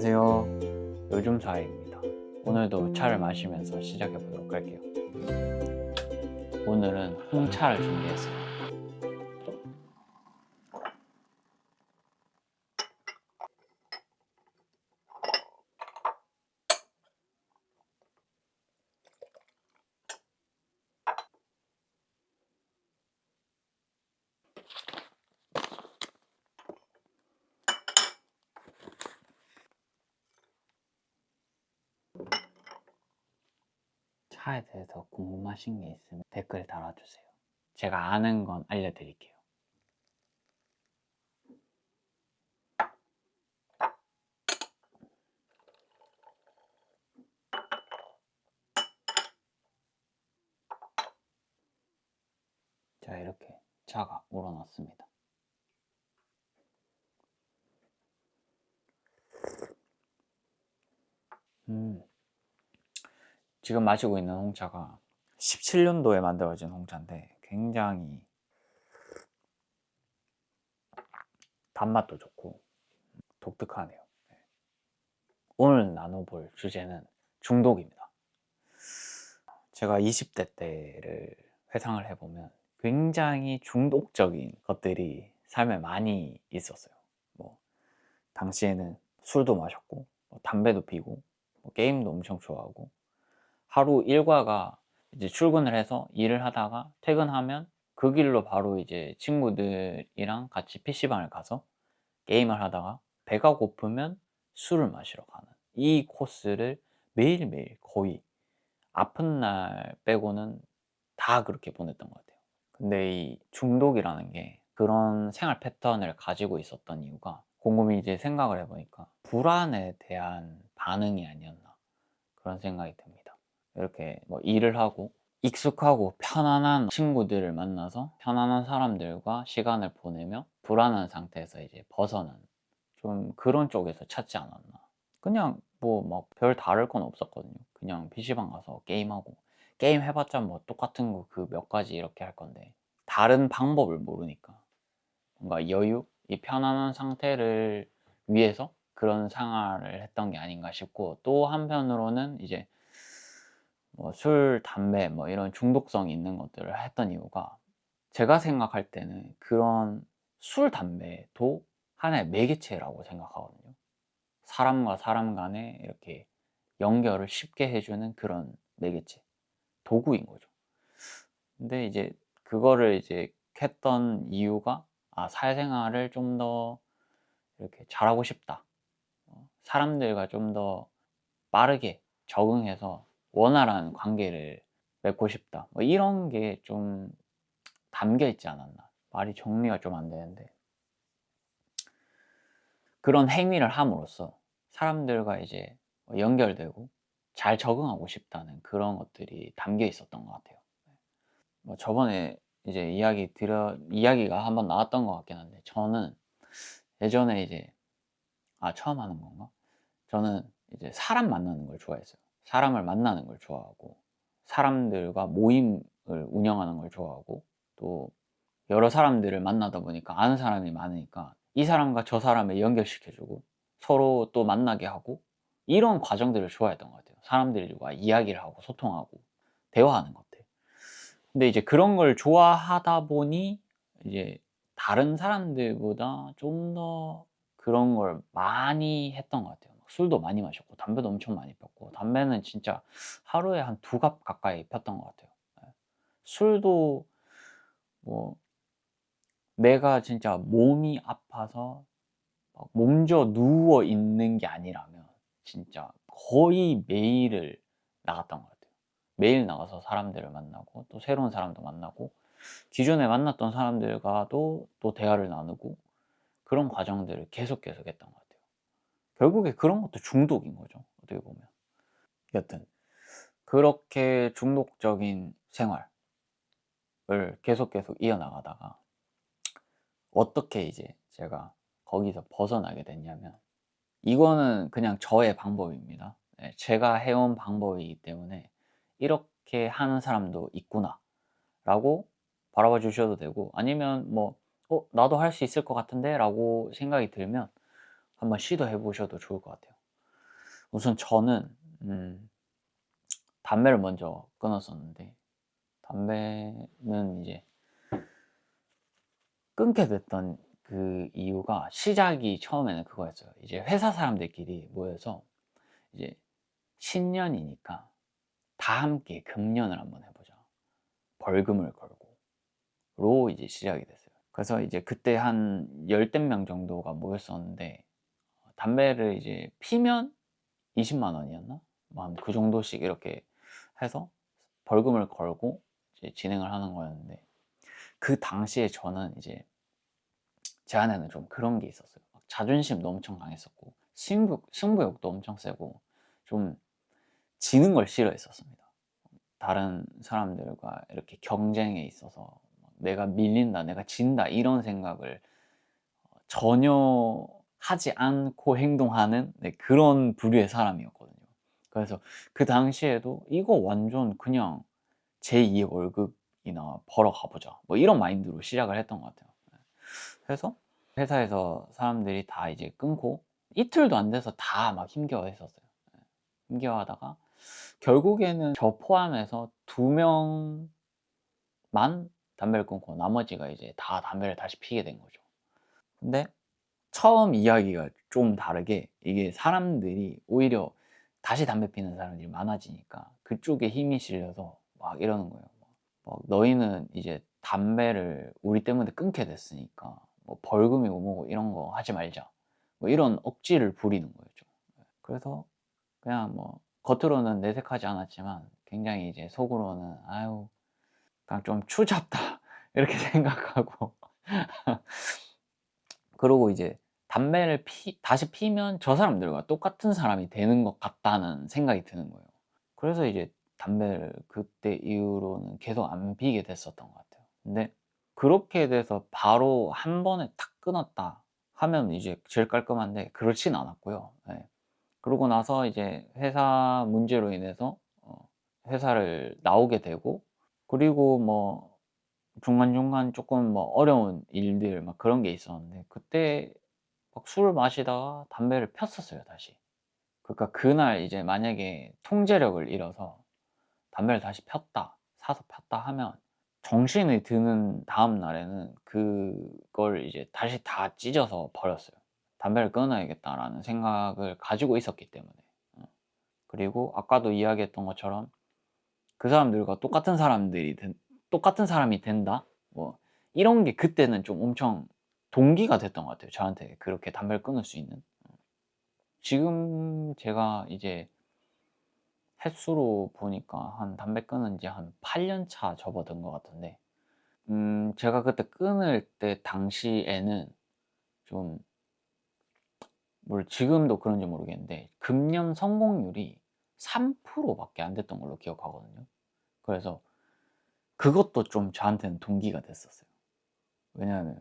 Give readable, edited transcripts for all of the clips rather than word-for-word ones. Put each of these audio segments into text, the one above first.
안녕하세요. 요즘사회입니다. 오늘도 차를 마시면서 시작해 보도록 할게요. 오늘은 홍차를 준비했어요. 차에 대해서 궁금하신 게 있으면 댓글 달아주세요. 제가 아는 건 알려드릴게요. 자, 이렇게 차가 우러났습니다. 지금 마시고 있는 홍차가 17년도에 만들어진 홍차인데 굉장히 단맛도 좋고 독특하네요. 오늘 나눠볼 주제는 중독입니다. 제가 20대 때를 회상을 해보면 굉장히 중독적인 것들이 삶에 많이 있었어요. 뭐 당시에는 술도 마셨고 담배도 피고 게임도 엄청 좋아하고 하루 일과가 이제 출근을 해서 일을 하다가 퇴근하면 그 길로 바로 이제 친구들이랑 같이 PC방을 가서 게임을 하다가 배가 고프면 술을 마시러 가는 이 코스를 매일매일 거의 아픈 날 빼고는 다 그렇게 보냈던 것 같아요. 근데 이 중독이라는 게 그런 생활 패턴을 가지고 있었던 이유가 곰곰이 이제 생각을 해보니까 불안에 대한 반응이 아니었나 그런 생각이 듭니다. 이렇게 뭐 일을 하고 익숙하고 편안한 친구들을 만나서 편안한 사람들과 시간을 보내며 불안한 상태에서 이제 벗어난 좀 그런 쪽에서 찾지 않았나. 그냥 뭐 막 별 다를 건 없었거든요. 그냥 PC방 가서 게임하고 게임 해봤자 뭐 똑같은 거 그 몇 가지 이렇게 할 건데 다른 방법을 모르니까 뭔가 여유, 이 편안한 상태를 위해서 그런 생활을 했던 게 아닌가 싶고 또 한편으로는 이제 뭐 술, 담배 뭐 이런 중독성이 있는 것들을 했던 이유가 제가 생각할 때는 그런 술, 담배도 하나의 매개체라고 생각하거든요. 사람과 사람 간에 이렇게 연결을 쉽게 해주는 그런 매개체, 도구인 거죠. 근데 이제 그거를 이제 했던 이유가 사회생활을 좀 더 이렇게 잘하고 싶다. 사람들과 좀 더 빠르게 적응해서 원활한 관계를 맺고 싶다. 뭐 이런 게 좀 담겨 있지 않았나. 말이 정리가 좀 안 되는데. 그런 행위를 함으로써 사람들과 이제 연결되고 잘 적응하고 싶다는 그런 것들이 담겨 있었던 것 같아요. 뭐 저번에 이제 이야기가 한번 나왔던 것 같긴 한데 저는 예전에 이제 처음 하는 건가? 저는 이제 사람 만나는 걸 좋아했어요. 사람을 만나는 걸 좋아하고 사람들과 모임을 운영하는 걸 좋아하고 또 여러 사람들을 만나다 보니까 아는 사람이 많으니까 이 사람과 저 사람을 연결시켜주고 서로 또 만나게 하고 이런 과정들을 좋아했던 것 같아요. 사람들과 이야기를 하고 소통하고 대화하는 것들. 근데 이제 그런 걸 좋아하다 보니 이제 다른 사람들보다 좀 더 그런 걸 많이 했던 것 같아요. 술도 많이 마셨고 담배도 엄청 많이 폈고 담배는 진짜 하루에 한 2갑 가까이 폈던 것 같아요. 예. 술도 뭐 내가 진짜 몸이 아파서 막 몸져 누워 있는 게 아니라면 진짜 거의 매일을 나갔던 것 같아요. 매일 나가서 사람들을 만나고 또 새로운 사람도 만나고 기존에 만났던 사람들과도 또 대화를 나누고 그런 과정들을 계속 했던 것 같아요. 결국에 그런 것도 중독인 거죠. 어떻게 보면. 여튼 그렇게 중독적인 생활을 계속 이어나가다가 어떻게 이제 제가 거기서 벗어나게 됐냐면 이거는 그냥 저의 방법입니다. 네, 제가 해온 방법이기 때문에 이렇게 하는 사람도 있구나 라고 바라봐 주셔도 되고 아니면 뭐 나도 할 수 있을 것 같은데 라고 생각이 들면 한번 시도해 보셔도 좋을 것 같아요. 우선 저는 담배를 먼저 끊었었는데, 담배는 이제 끊게 됐던 그 이유가, 시작이 처음에는 그거였어요. 이제 회사 사람들끼리 모여서 이제 신년이니까 다 함께 금년을 한번 해보자, 벌금을 걸고로 이제 시작이 됐어요. 그래서 이제 그때 한 열댓 명 정도가 모였었는데, 담배를 이제 피면 20만 원이었나? 한 그 정도씩 이렇게 해서 벌금을 걸고 이제 진행을 하는 거였는데, 그 당시에 저는 이제 제 안에는 좀 그런 게 있었어요. 막 자존심도 엄청 강했었고, 승부욕도 엄청 세고, 좀 지는 걸 싫어했었습니다. 다른 사람들과 이렇게 경쟁에 있어서 내가 밀린다, 내가 진다, 이런 생각을 전혀 하지 않고 행동하는, 네, 그런 부류의 사람이었거든요. 그래서 그 당시에도 이거 완전 그냥 제2의 월급이나 벌어 가보자, 뭐 이런 마인드로 시작을 했던 것 같아요. 그래서 회사에서 사람들이 다 이제 끊고 이틀도 안 돼서 다 막 힘겨워 했었어요. 힘겨워하다가 결국에는 저 포함해서 2명만 담배를 끊고 나머지가 이제 다 담배를 다시 피게 된 거죠. 근데 처음 이야기가 좀 다르게, 이게 사람들이 오히려 다시 담배 피는 사람들이 많아지니까 그쪽에 힘이 실려서 막 이러는 거예요. 막 너희는 이제 담배를 우리 때문에 끊게 됐으니까 뭐 벌금이고 뭐고 이런 거 하지 말자, 뭐 이런 억지를 부리는 거였죠. 그래서 그냥 뭐 겉으로는 내색하지 않았지만 굉장히 이제 속으로는 아유, 그냥 좀 추잡다 이렇게 생각하고 그러고 이제 담배를 다시 피면 저 사람들과 똑같은 사람이 되는 것 같다는 생각이 드는 거예요. 그래서 이제 담배를 그때 이후로는 계속 안 피게 됐었던 것 같아요. 근데 그렇게 돼서 바로 한 번에 탁 끊었다 하면 이제 제일 깔끔한데, 그렇진 않았고요. 네. 그러고 나서 이제 회사 문제로 인해서 회사를 나오게 되고, 그리고 뭐 중간중간 조금 뭐 어려운 일들 막 그런 게 있었는데, 그때 막 술을 마시다가 담배를 폈었어요, 다시. 그러니까 그날 이제 만약에 통제력을 잃어서 담배를 다시 폈다, 사서 폈다 하면 정신이 드는 다음 날에는 그걸 이제 다시 다 찢어서 버렸어요. 담배를 끊어야겠다라는 생각을 가지고 있었기 때문에. 어. 그리고 아까도 이야기했던 것처럼 그 사람들과 똑같은 사람이 된다? 뭐 이런 게 그때는 좀 엄청 동기가 됐던 것 같아요, 저한테 그렇게 담배를 끊을 수 있는. 지금 제가 이제 횟수로 보니까 한 담배 끊은 지 한 8년 차 접어든 것 같은데, 제가 그때 끊을 때 당시에는 좀, 지금도 그런지 모르겠는데 금연 성공률이 3%밖에 안 됐던 걸로 기억하거든요. 그래서 그것도 좀 저한테는 동기가 됐었어요. 왜냐하면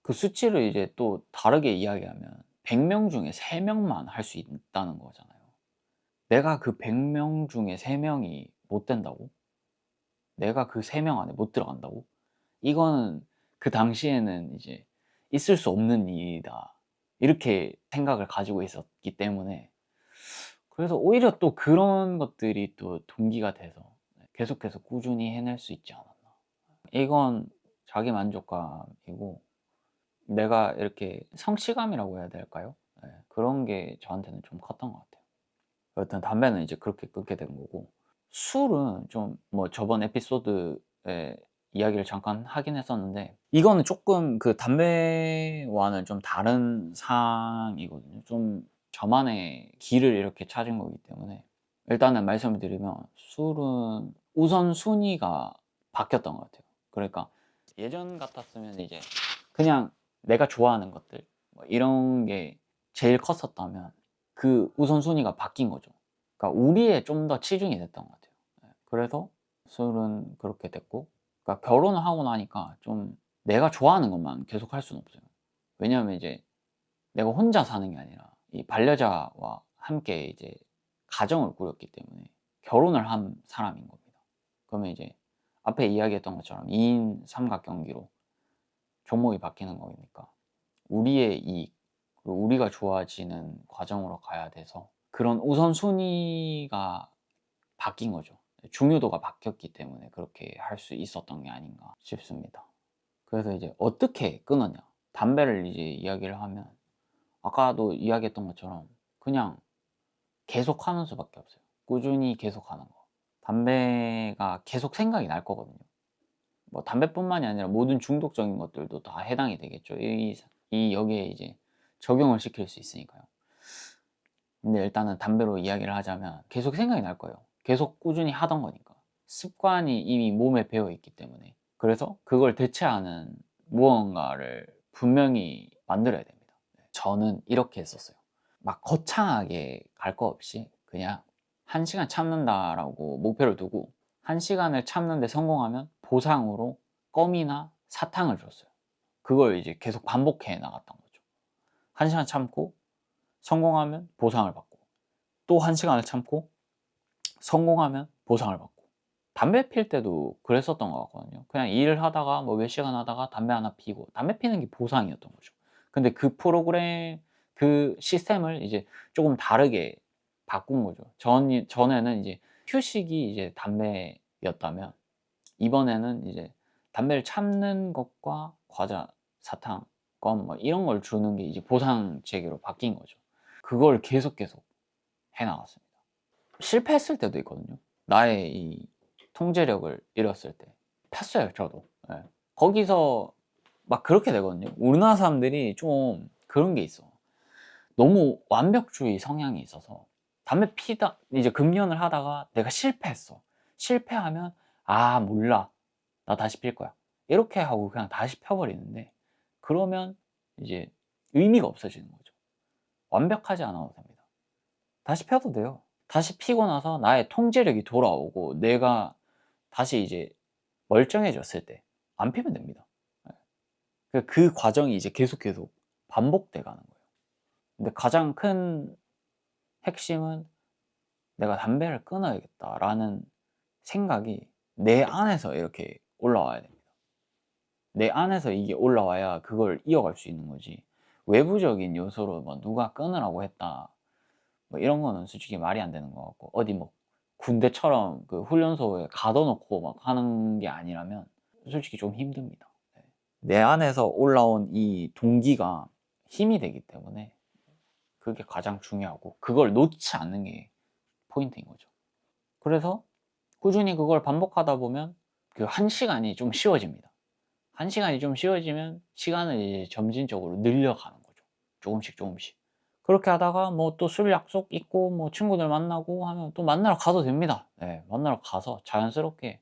그 수치를 이제 또 다르게 이야기하면 100명 중에 3명만 할 수 있다는 거잖아요. 내가 그 100명 중에 3명이 못 된다고? 내가 그 3명 안에 못 들어간다고? 이거는 그 당시에는 이제 있을 수 없는 일이다, 이렇게 생각을 가지고 있었기 때문에, 그래서 오히려 또 그런 것들이 또 동기가 돼서 계속해서 꾸준히 해낼 수 있지 않았나. 이건 자기 만족감이고, 내가 이렇게 성취감이라고 해야 될까요? 네, 그런 게 저한테는 좀 컸던 것 같아요. 여튼 담배는 이제 그렇게 끊게 된 거고, 술은 좀 뭐 저번 에피소드에 이야기를 잠깐 하긴 했었는데, 이거는 조금 그 담배와는 좀 다른 상이거든요. 좀 저만의 길을 이렇게 찾은 거기 때문에, 일단은 말씀을 드리면 술은 우선순위가 바뀌었던 것 같아요. 그러니까 예전 같았으면 이제 그냥 내가 좋아하는 것들 뭐 이런 게 제일 컸었다면, 그 우선순위가 바뀐 거죠. 그러니까 우리에 좀 더 치중이 됐던 것 같아요. 예. 그래서 술은 그렇게 됐고, 그러니까 결혼을 하고 나니까 좀 내가 좋아하는 것만 계속 할 수는 없어요. 왜냐하면 이제 내가 혼자 사는 게 아니라 이 반려자와 함께 이제 가정을 꾸렸기 때문에 결혼을 한 사람인 겁니다. 그러면 이제 앞에 이야기했던 것처럼 2인 삼각경기로 종목이 바뀌는 거니까 우리의 이익, 그리고 우리가 좋아지는 과정으로 가야 돼서, 그런 우선순위가 바뀐 거죠. 중요도가 바뀌었기 때문에 그렇게 할 수 있었던 게 아닌가 싶습니다. 그래서 이제 어떻게 끊었냐, 담배를 이제 이야기를 하면 아까도 이야기했던 것처럼 그냥 계속하는 수밖에 없어요. 꾸준히 계속하는 거. 담배가 계속 생각이 날 거거든요. 뭐 담배뿐만이 아니라 모든 중독적인 것들도 다 해당이 되겠죠. 여기에 이제 적용을 시킬 수 있으니까요. 근데 일단은 담배로 이야기를 하자면 계속 생각이 날 거예요. 계속 꾸준히 하던 거니까. 습관이 이미 몸에 배어 있기 때문에. 그래서 그걸 대체하는 무언가를 분명히 만들어야 됩니다. 저는 이렇게 했었어요. 막 거창하게 갈 거 없이 그냥 1시간 참는다라고 목표를 두고 1시간을 참는데 성공하면 보상으로 껌이나 사탕을 줬어요. 그걸 이제 계속 반복해 나갔던 거죠. 1시간 참고 성공하면 보상을 받고, 또 1시간을 참고 성공하면 보상을 받고. 담배 필 때도 그랬었던 것 같거든요. 그냥 일을 하다가 뭐 몇 시간 하다가 담배 하나 피고, 담배 피는 게 보상이었던 거죠. 근데 그 프로그램, 그 시스템을 이제 조금 다르게 바꾼 거죠. 전에는 이제 휴식이 이제 담배였다면, 이번에는 이제 담배를 참는 것과 과자, 사탕, 껌 뭐 이런 걸 주는 게 이제 보상 체계로 바뀐 거죠. 그걸 계속 해 나갔습니다. 실패했을 때도 있거든요. 나의 이 통제력을 잃었을 때 폈어요, 저도. 예. 거기서 막 그렇게 되거든요. 우리나라 사람들이 좀 그런 게 있어. 너무 완벽주의 성향이 있어서 담배 피다 이제 금연을 하다가 내가 실패했어. 실패하면 아 몰라, 나 다시 필 거야, 이렇게 하고 그냥 다시 펴버리는데, 그러면 이제 의미가 없어지는 거죠. 완벽하지 않아도 됩니다. 다시 펴도 돼요. 다시 피고 나서 나의 통제력이 돌아오고 내가 다시 이제 멀쩡해졌을 때 안 피면 됩니다. 그 과정이 이제 계속 반복돼 가는 거예요. 근데 가장 큰 핵심은 '내가 담배를 끊어야겠다.'라는 생각이 내 안에서 이렇게 올라와야 됩니다. 내 안에서 이게 올라와야 그걸 이어갈 수 있는 거지, 외부적인 요소로 뭐 누가 끊으라고 했다 뭐 이런 거는 솔직히 말이 안 되는 것 같고, 어디 뭐 군대처럼 그 훈련소에 가둬 놓고 막 하는 게 아니라면 솔직히 좀 힘듭니다. 네. 내 안에서 올라온 이 동기가 힘이 되기 때문에 그게 가장 중요하고, 그걸 놓지 않는 게 포인트인 거죠. 그래서 꾸준히 그걸 반복하다 보면 그 1시간이 좀 쉬워집니다. 1시간이 좀 쉬워지면 시간을 이제 점진적으로 늘려가는 거죠. 조금씩. 그렇게 하다가 뭐 또 술 약속 있고 뭐 친구들 만나고 하면 또 만나러 가도 됩니다. 네, 만나러 가서 자연스럽게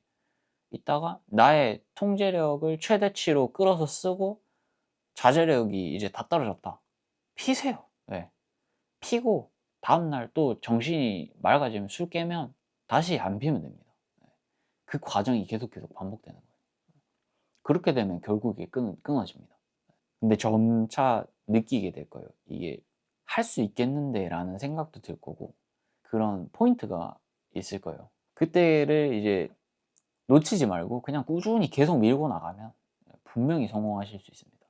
있다가 나의 통제력을 최대치로 끌어서 쓰고 자제력이 이제 다 떨어졌다, 피세요. 네. 피고 다음날 또 정신이 맑아지면 술 깨면 다시 안 피면 됩니다. 네. 그 과정이 계속 반복되는 거예요. 그렇게 되면 결국에 끊어집니다. 근데 점차 느끼게 될 거예요. 이게 '할 수 있겠는데.' 라는 생각도 들 거고, 그런 포인트가 있을 거예요. 그때를 이제 놓치지 말고 그냥 꾸준히 계속 밀고 나가면 분명히 성공하실 수 있습니다.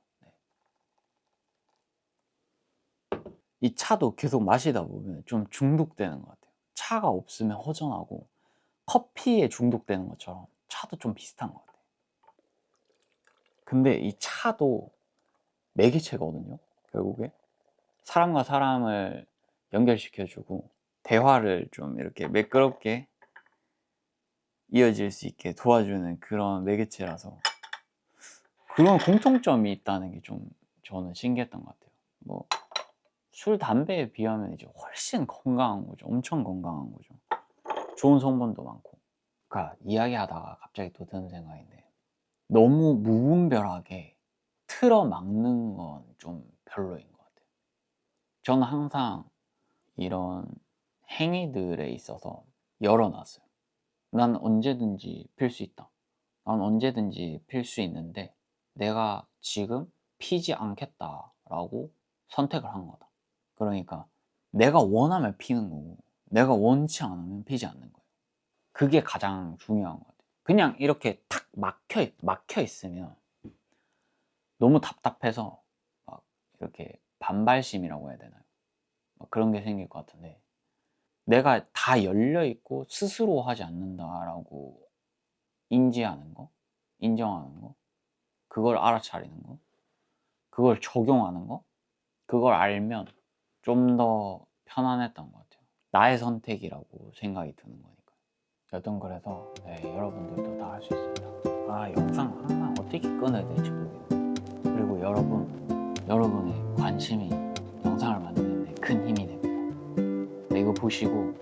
네. 이 차도 계속 마시다 보면 좀 중독되는 것 같아요. 차가 없으면 허전하고 커피에 중독되는 것처럼 차도 좀 비슷한 것 같아요. 근데 이 차도 매개체거든요, 결국에. 사람과 사람을 연결시켜 주고 대화를 좀 이렇게 매끄럽게 이어질 수 있게 도와주는 그런 매개체라서, 그런 공통점이 있다는 게 좀 저는 신기했던 것 같아요. 뭐 술, 담배에 비하면 이제 훨씬 건강한 거죠. 엄청 건강한 거죠. 좋은 성분도 많고. 그러니까 이야기하다가 갑자기 또 드는 생각인데, 너무 무분별하게 틀어막는 건 좀 별로인 것 같아요. 저는 항상 이런 행위들에 있어서 열어놨어요. 난 언제든지 필 수 있다. 난 언제든지 필 수 있는데 내가 지금 피지 않겠다라고 선택을 한 거다. 그러니까 내가 원하면 피는 거고 내가 원치 않으면 피지 않는 거예요. 그게 가장 중요한 것 같아요. 그냥 이렇게 탁 막혀 있으면 너무 답답해서 막 이렇게 반발심이라고 해야 되나요? 막 그런 게 생길 것 같은데, 내가 다 열려있고 스스로 하지 않는다라고 인지하는 거, 인정하는 거, 그걸 알아차리는 거, 그걸 적용하는 거, 그걸 알면 좀 더 편안했던 것 같아요. 나의 선택이라고 생각이 드는 거니까. 여튼 그래서 네, 여러분들도 다 할 수 있습니다. 아, 영상 항상 어떻게 끊어야 될지 모르겠네요. 그리고 여러분의 관심이 영상을 만드는 데 큰 힘이 됩니다. 네, 이거 보시고